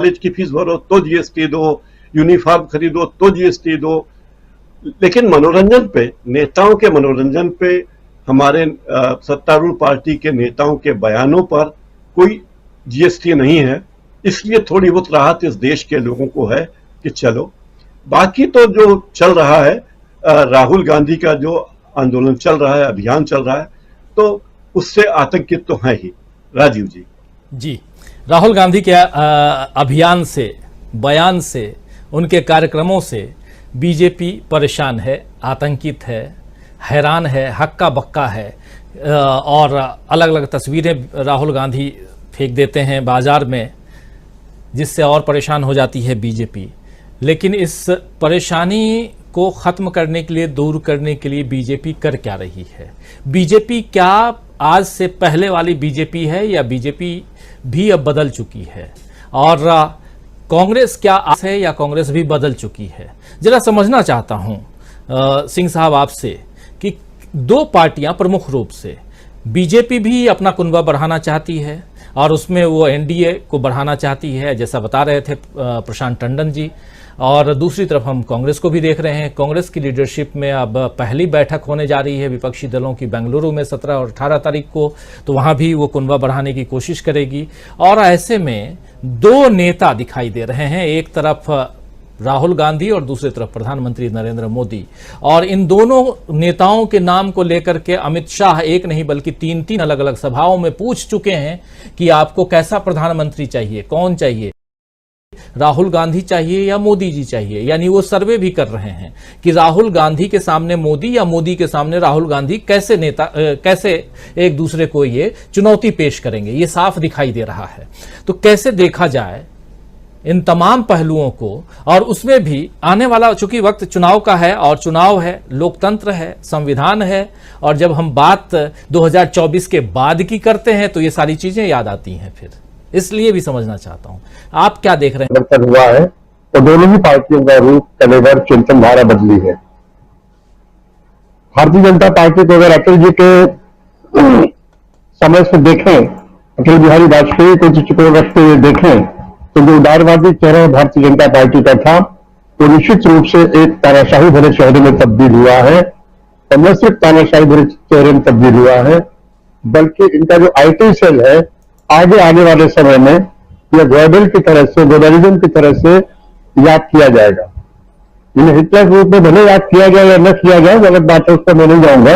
College की fees भरो तो जीएसटी दो, यूनिफॉर्म खरीदो तो जीएसटी दो। लेकिन मनोरंजन पे, नेताओं के मनोरंजन पे, हमारे सत्तारूढ़ पार्टी के नेताओं के बयानों पर कोई जीएसटी नहीं है। इसलिए थोड़ी बहुत राहत इस देश के लोगों को है कि चलो, बाकी तो जो चल रहा है, राहुल गांधी का जो आंदोलन चल रहा है, अभियान चल रहा है, तो उससे आतंकित तो है ही। राजीव जी। जी, राहुल गांधी के अभियान से, बयान से, उनके कार्यक्रमों से बीजेपी परेशान है, आतंकित है, हैरान है, हक्का बक्का है, और अलग अलग तस्वीरें राहुल गांधी फेंक देते हैं बाजार में, जिससे और परेशान हो जाती है बीजेपी। लेकिन इस परेशानी को ख़त्म करने के लिए, दूर करने के लिए बीजेपी कर क्या रही है? बीजेपी क्या आज से पहले वाली बीजेपी है, या बीजेपी भी अब बदल चुकी है? और कांग्रेस क्या आज है, या कांग्रेस भी बदल चुकी है? जरा समझना चाहता हूं सिंह साहब आपसे कि दो पार्टियां प्रमुख रूप से, बीजेपी भी अपना कुनबा बढ़ाना चाहती है और उसमें वो एनडीए को बढ़ाना चाहती है, जैसा बता रहे थे प्रशांत टंडन जी, और दूसरी तरफ हम कांग्रेस को भी देख रहे हैं। कांग्रेस की लीडरशिप में अब पहली बैठक होने जा रही है विपक्षी दलों की बेंगलुरु में 17 और 18 तारीख को, तो वहां भी वो कुनबा बढ़ाने की कोशिश करेगी। और ऐसे में दो नेता दिखाई दे रहे हैं, एक तरफ राहुल गांधी और दूसरी तरफ प्रधानमंत्री नरेंद्र मोदी, और इन दोनों नेताओं के नाम को लेकर के अमित शाह एक नहीं बल्कि 3 अलग अलग सभाओं में पूछ चुके हैं कि आपको कैसा प्रधानमंत्री चाहिए, कौन चाहिए, राहुल गांधी चाहिए या मोदी जी चाहिए। यानी वो सर्वे भी कर रहे हैं कि राहुल गांधी के सामने मोदी या मोदी के सामने राहुल गांधी कैसे एक दूसरे को ये चुनौती पेश करेंगे, ये साफ दिखाई दे रहा है। तो कैसे देखा जाए इन तमाम पहलुओं को, और उसमें भी आने वाला, चूंकि वक्त चुनाव का है, और चुनाव है, लोकतंत्र है, संविधान है, और जब हम बात 2024 के बाद की करते हैं तो ये सारी चीजें याद आती हैं फिर, इसलिए भी समझना चाहता हूं आप क्या देख रहे हैं। हुआ है तो दोनों ही पार्टियों का रूप, कलेवर, चिंतन धारा बदली है। भारतीय जनता पार्टी को अगर अटल जी के समय से देखें, अटल बिहारी वाजपेयी को दृष्टिकोण रखते हुए देखें, तो जो उदारवादी चेहरा भारतीय जनता पार्टी का था वो निश्चित रूप से एक तानाशाही भरे चेहरे में तब्दील हुआ है। और न सिर्फ तानाशाही भरे चेहरे में तब्दील हुआ है, बल्कि इनका जो आईटी सेल है आगे आने वाले समय में यह ग्लोबल की तरह से, ग्लोबलिज्म की तरह से याद किया जाएगा। इन्हें हिटलर के रूप में भले याद किया जाए या न किया जाए, गलत बात है, उस पर मैं नहीं जाऊंगा,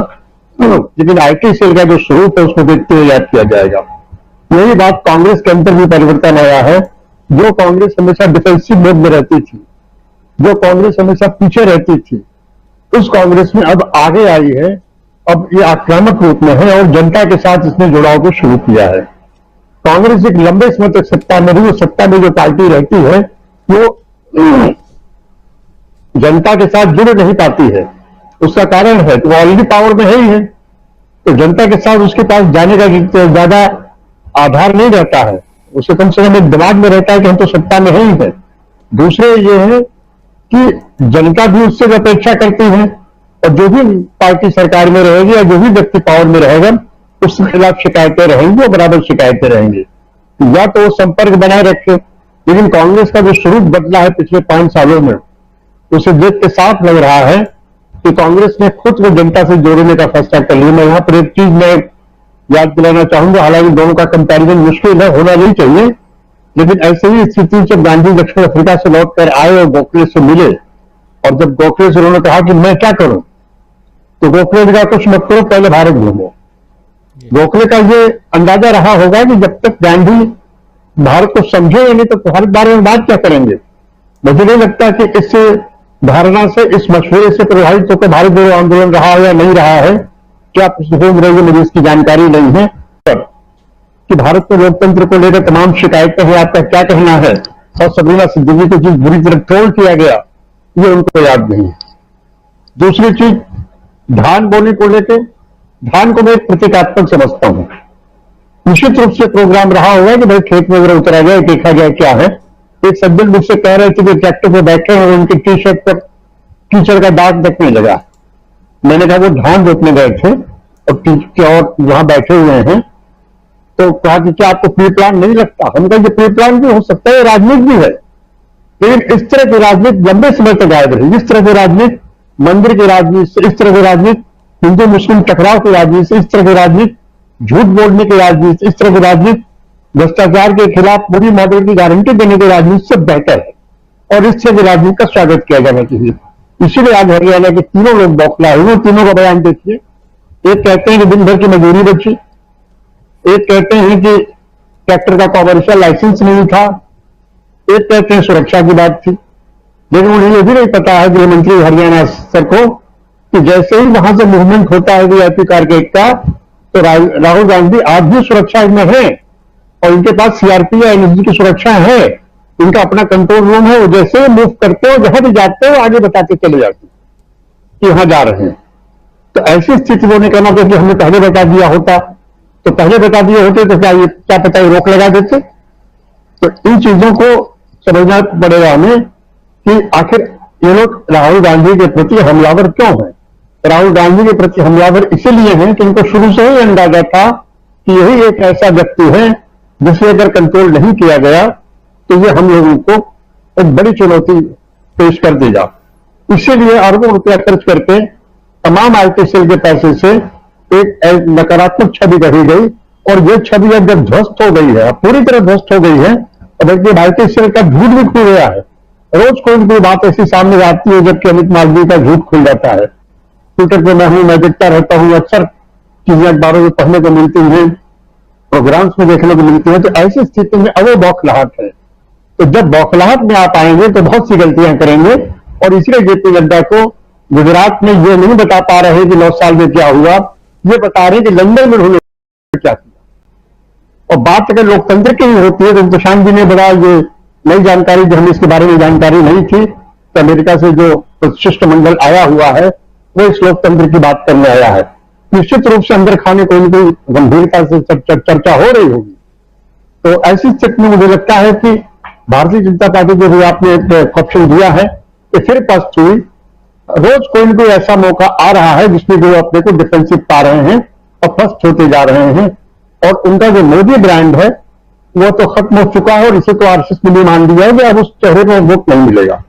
लेकिन आईटी सेल का जो स्वरूप है उसको देखते हुए याद किया जाएगा। यही बात कांग्रेस के अंदर भी परिवर्तन आया है। जो कांग्रेस हमेशा डिफेंसिव मोड में रहती थी, जो कांग्रेस हमेशा पीछे रहती थी, उस कांग्रेस में अब आगे आई है। अब ये आक्रामक रूप में है और जनता के साथ इसने जुड़ाव को शुरू किया है। कांग्रेस एक लंबे समय तक सत्ता में रही, सत्ता में जो पार्टी रहती है वो जनता के साथ जुड़ नहीं पाती है। उसका कारण है तो वो ऑलरेडी पावर में है ही है, तो जनता के साथ उसके पास जाने का ज्यादा आधार नहीं रहता है। उसे कम से कम एक दिमाग में रहता है कि हम तो सत्ता में ही है। दूसरे ये है कि जनता भी उससे अपेक्षा करती है, और जो भी पार्टी सरकार में रहेगी या जो भी व्यक्ति पावर में रहेगा उसके खिलाफ शिकायतें रहेंगी और बराबर शिकायतें रहेंगी, या तो वो संपर्क बनाए रखे। लेकिन कांग्रेस का जो स्वरूप बदला है पिछले 5 सालों में, उसे देख के साफ लग रहा है कि कांग्रेस ने खुद को जनता से जोड़ने का फैसला कर लिया। मैं यहां पर एक चीज मैं याद दिलाना चाहूंगा, हालांकि दोनों का कंपैरिजन मुश्किल है, होना नहीं चाहिए, लेकिन ऐसे ही स्थिति जब गांधी दक्षिण अफ्रीका से लौट कर आए और गोखले से मिले, और जब गोखले से उन्होंने कहा कि मैं क्या करूं, तो गोखले ने कहा कुछ मत करो, पहले भारत घूमो। गोखले का ये अंदाजा रहा होगा कि जब तक गांधी भारत को समझेंगे नहीं तो भारत बारे में बात क्या करेंगे। मुझे नहीं लगता कि इस धारणा से, इस मशवरे से प्रभावित होकर भारत जोड़ो आंदोलन रहा है या नहीं रहा है, क्या पृष्ठभूमि रही है मुझे इसकी जानकारी नहीं है। कि भारत में लोकतंत्र को लेकर तमाम शिकायतें हैं, आपका क्या कहना है, और सबरीना सिद्दीकी को जिस बुरी तरह ट्रोल किया गया ये उनको याद नहीं है। दूसरी चीज, धान बोने को लेकर, धान को मैं एक प्रतीकात्मक समझता हूं। निश्चित रूप से प्रोग्राम रहा होगा कि भाई खेत में अगर उतरा जाए, देखा जाए क्या है। एक सज्जन मुझसे कह रहे थे कि ट्रैक्टर पर बैठे हैं और उनकी टी शर्ट पर कीचड़ का दाग दिखने लगा। मैंने कहा वो धान रोपने गए थे और वहां बैठे हुए हैं, तो कहा कि क्या आपको प्री प्लान नहीं लगता? हम कहें प्री प्लान भी हो सकता है, राजनीति भी है, लेकिन इस तरह की राजनीति लंबे समय तक गायब रही। इस तरह की राजनीति मंदिर की राजनीति से, इस तरह की राजनीति हिंदू मुस्लिम टकराव की राजनीति से, इस तरह की राजनीति झूठ बोलने की राजनीति से, इस तरह की राजनीति भ्रष्टाचार के खिलाफ पूरी मॉडल की गारंटी देने की राजनीति से बेहतर है, और इस तरह की राजनीति का स्वागत किया जाना चाहिए। इसीलिए आज हरियाणा के तीनों लोग बौखलाए हुए, तीनों का बयान देखिए। एक कहते हैं कि दिन भर की मजदूरी बची, एक कहते हैं कि ट्रैक्टर का कॉमर्शियल लाइसेंस नहीं था, एक कहते हैं सुरक्षा की बात थी। लेकिन उन्हें यह भी नहीं पता है गृह मंत्री हरियाणा सर को कि जैसे ही वहां से मूवमेंट होता है वीआईपी कारकेट का, तो राहुल गांधी आज भी सुरक्षा में है और इनके पास सीआरपी या एनएसजी की सुरक्षा है, इनका अपना कंट्रोल रूम है। वो जैसे ही मूव करते हो, जहां भी जाते हो, आगे बताते चले जाते कि यहां जा रहे हैं। तो ऐसी स्थिति होने का मतलब कि हमने पहले बता दिया होता, तो पहले बता दिए होते तो क्या पता ये रोक लगा देते। तो इन चीजों को समझना पड़ेगा हमें कि आखिर ये लोग राहुल गांधी के प्रति हमलावर क्यों हैं। राहुल गांधी के प्रति हमलावर इसीलिए हैं कि इनको शुरू से ही अंदाजा था कि यही एक ऐसा व्यक्ति है जिसे अगर कंट्रोल नहीं किया गया तो ये हम लोगों को एक बड़ी चुनौती पेश कर देगा। इसीलिए अरबों रुपया खर्च करके तमाम आईटी सेल के पैसे से एक नकारात्मक छवि रही गई, और ये छवि अब जब ध्वस्त हो गई है, पूरी तरह ध्वस्त हो गई है, और बल्कि आईटी सेल का झूठ भी खुल गया है। रोज कोई कोई बात ऐसी सामने आती है जबकि अमित मालवीय का झूठ खुल जाता है। ट्विटर पे मैं देखता रहता हूं, अक्सर चीजें अखबारों में पढ़ने को मिलती हैं, प्रोग्राम्स में देखने को मिलती है। तो ऐसी स्थिति में अब वो बौखलाहट है। तो जब बौखलाहट में आप आएंगे तो बहुत सी गलतियां करेंगे, और इसलिए जेपी नड्डा को गुजरात में ये नहीं बता पा रहे कि 9 साल में क्या हुआ, ये बता रहे कि लंदन में उन्होंने क्या किया। और बात अगर लोकतंत्र की ही होती है तो प्रशांत जी ने बड़ा ये नई जानकारी, जो हमें इसके बारे में जानकारी नहीं थी, तो अमेरिका से जो शिष्टमंडल आया हुआ है वो इस लोकतंत्र की बात करने आया है। निश्चित रूप से अंदर खाने को इनकी गंभीरता से चर्चा हो रही होगी। तो ऐसी स्थिति में मुझे लगता है कि भारतीय जनता पार्टी को भी आपने एक ऑप्शन दिया है कि फिर पस्त हुई, रोज कोई न कोई ऐसा मौका आ रहा है जिसमें वो अपने को डिफेंसिव पा रहे हैं और फर्स्ट होते जा रहे हैं। और उनका जो मोदी ब्रांड है वो तो खत्म हो चुका है, और इसे तो आरएसएस ने भी मान लिया है कि अब उस चेहरे पर वोट नहीं मिलेगा,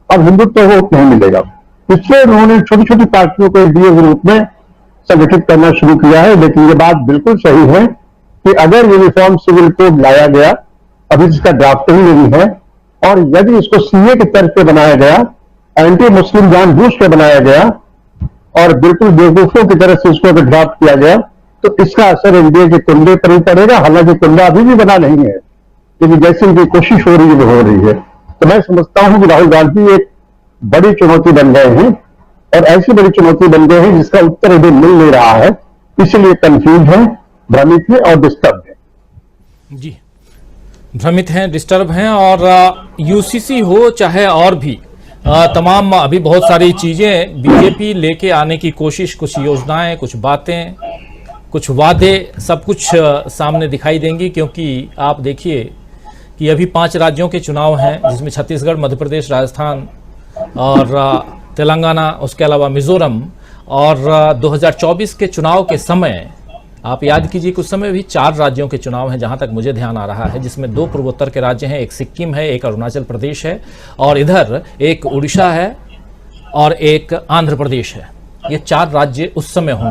अब हिंदुत्व वोट नहीं मिलेगा। इसलिए उन्होंने छोटी छोटी पार्टियों को एनडीए के रूप में संगठित करना शुरू किया है। लेकिन ये बात बिल्कुल सही है कि अगर यूनिफॉर्म सिविल कोड लाया गया, अभी इसका ड्राफ्ट ही नहीं है, और यदि इसको सीए के तर्ज पे बनाया गया, एंटी मुस्लिम जानबूझ के बनाया गया और बिल्कुल बेवकूफों की तरह से इसको अगर ड्राफ्ट किया गया, तो इसका असर एनडीए के कुंडे पर ही पड़ेगा। हालांकि कुंडा अभी भी बना नहीं है, लेकिन जैसे उनकी कोशिश हो रही है वो हो रही है। तो मैं समझता हूं कि राहुल गांधी एक बड़ी चुनौती बन गए हैं, और ऐसी बड़ी चुनौती बन गए हैं जिसका उत्तर अभी मिल नहीं रहा है। इसलिए कंफ्यूज है, भ्रमित है और डिस्टर्ब है। जी, भ्रमित हैं, डिस्टर्ब हैं। और यूसीसी हो चाहे और भी तमाम अभी बहुत सारी चीजें बीजेपी लेके आने की कोशिश, कुछ योजनाएं, कुछ बातें, कुछ वादे, सब कुछ सामने दिखाई देंगी। क्योंकि आप देखिए कि अभी 5 राज्यों के चुनाव हैं, जिसमें छत्तीसगढ़, मध्य प्रदेश, राजस्थान और तेलंगाना, उसके अलावा मिजोरम। और 2024 के चुनाव के समय आप याद कीजिए कुछ समय भी 4 राज्यों के चुनाव हैं, जहां तक मुझे ध्यान आ रहा है, जिसमें 2 पूर्वोत्तर के राज्य हैं, एक सिक्किम है, एक अरुणाचल प्रदेश है, और इधर एक उड़ीसा है और एक आंध्र प्रदेश है। ये 4 राज्य उस समय होंगे।